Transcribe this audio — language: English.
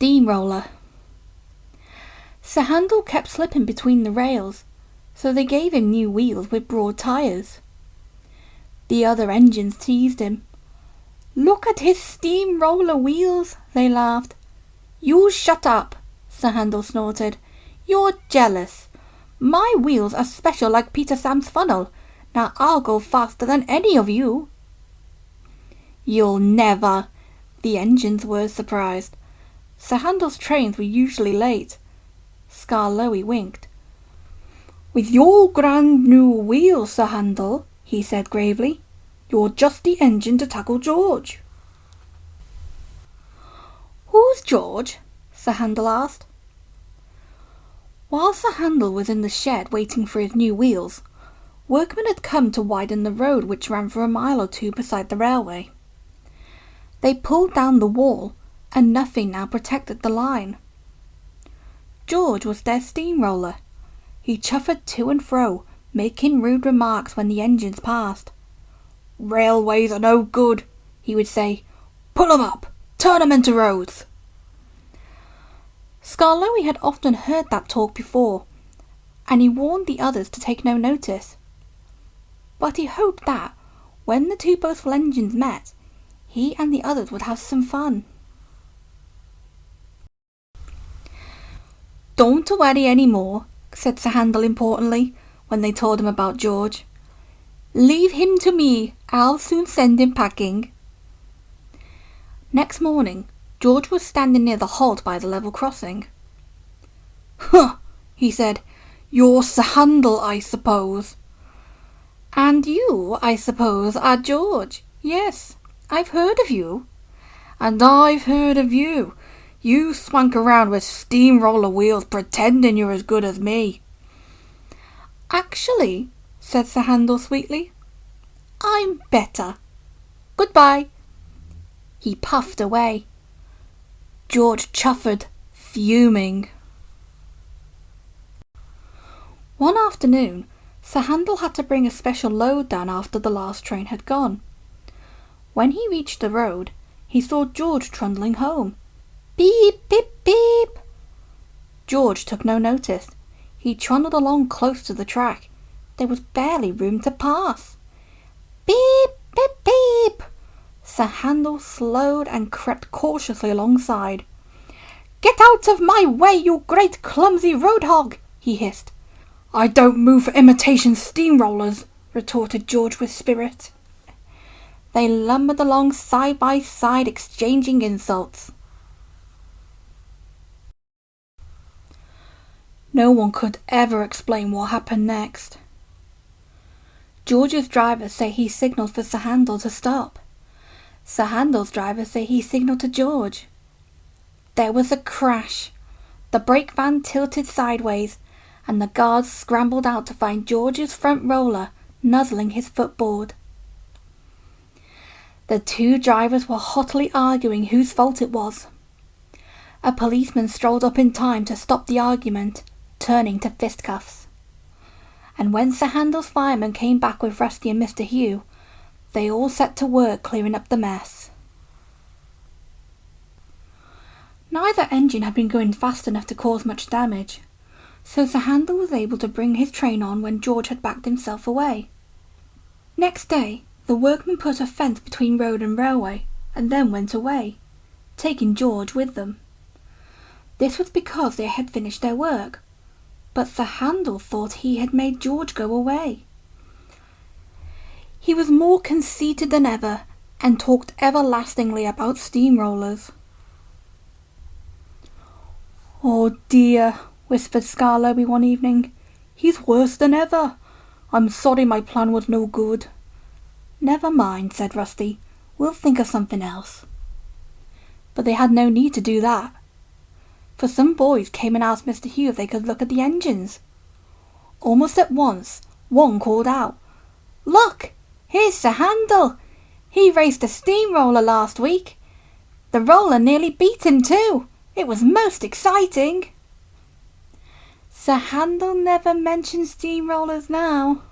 SteamRoller. Sir Handel kept slipping between the rails, so they gave him new wheels with broad tyres. The other engines teased him. "Look at his SteamRoller wheels," they laughed. "You shut up," Sir Handel snorted. "You're jealous. My wheels are special like Peter Sam's funnel. Now I'll go faster than any of you." "You'll never," the engines were surprised. Sir Handel's trains were usually late. Skarloey winked. "With your grand new wheels, Sir Handel," he said gravely, "you're just the engine to tackle George." "Who's George?" Sir Handel asked. While Sir Handel was in the shed waiting for his new wheels, workmen had come to widen the road which ran for a mile or two beside the railway. They pulled down the wall, and nothing now protected the line. George was their steamroller. He chuffered to and fro, making rude remarks when the engines passed. "Railways are no good," he would say. "Pull 'em up! Turn 'em into roads!" Skarloey had often heard that talk before, and he warned the others to take no notice. But he hoped that, when the two boastful engines met, he and the others would have some fun. "Don't worry any more," said Sir Handel importantly, when they told him about George. "Leave him to me. I'll soon send him packing." Next morning, George was standing near the halt by the level crossing. "Huh," he said. "You're Sir Handel, I suppose." "And you, I suppose, are George. Yes, I've heard of you." "And I've heard of you. You swank around with steamroller wheels pretending you're as good as me." "Actually," said Sir Handel sweetly, "I'm better. Goodbye." He puffed away. George chuffered, fuming. One afternoon, Sir Handel had to bring a special load down after the last train had gone. When he reached the road, he saw George trundling home. "Beep, beep, beep." George took no notice. He trundled along close to the track. There was barely room to pass. "Beep, beep, beep." Sir Handel slowed and crept cautiously alongside. "Get out of my way, you great clumsy road hog," he hissed. "I don't move for imitation steamrollers," retorted George with spirit. They lumbered along side by side, exchanging insults. No one could ever explain what happened next. George's drivers say he signalled for Sir Handel to stop. Sir Handel's drivers say he signalled to George. There was a crash. The brake van tilted sideways, and the guards scrambled out to find George's front roller nuzzling his footboard. The two drivers were hotly arguing whose fault it was. A policeman strolled up in time to stop the argument, turning to fisticuffs. And when Sir Handel's firemen came back with Rusty and Mr. Hugh, they all set to work clearing up the mess. Neither engine had been going fast enough to cause much damage, so Sir Handel was able to bring his train on when George had backed himself away. Next day, the workmen put a fence between road and railway, and then went away, taking George with them. This was because they had finished their work, but Sir Handel thought he had made George go away. He was more conceited than ever, and talked everlastingly about steamrollers. "Oh dear," whispered Skarloey one evening. "He's worse than ever. I'm sorry my plan was no good." "Never mind," said Rusty. "We'll think of something else." But they had no need to do that, for some boys came and asked Mr. Hugh if they could look at the engines. Almost at once, one called out, "Look! Here's Sir Handel. He raced a steamroller last week. The roller nearly beat him too. It was most exciting." Sir Handel never mentioned steamrollers now.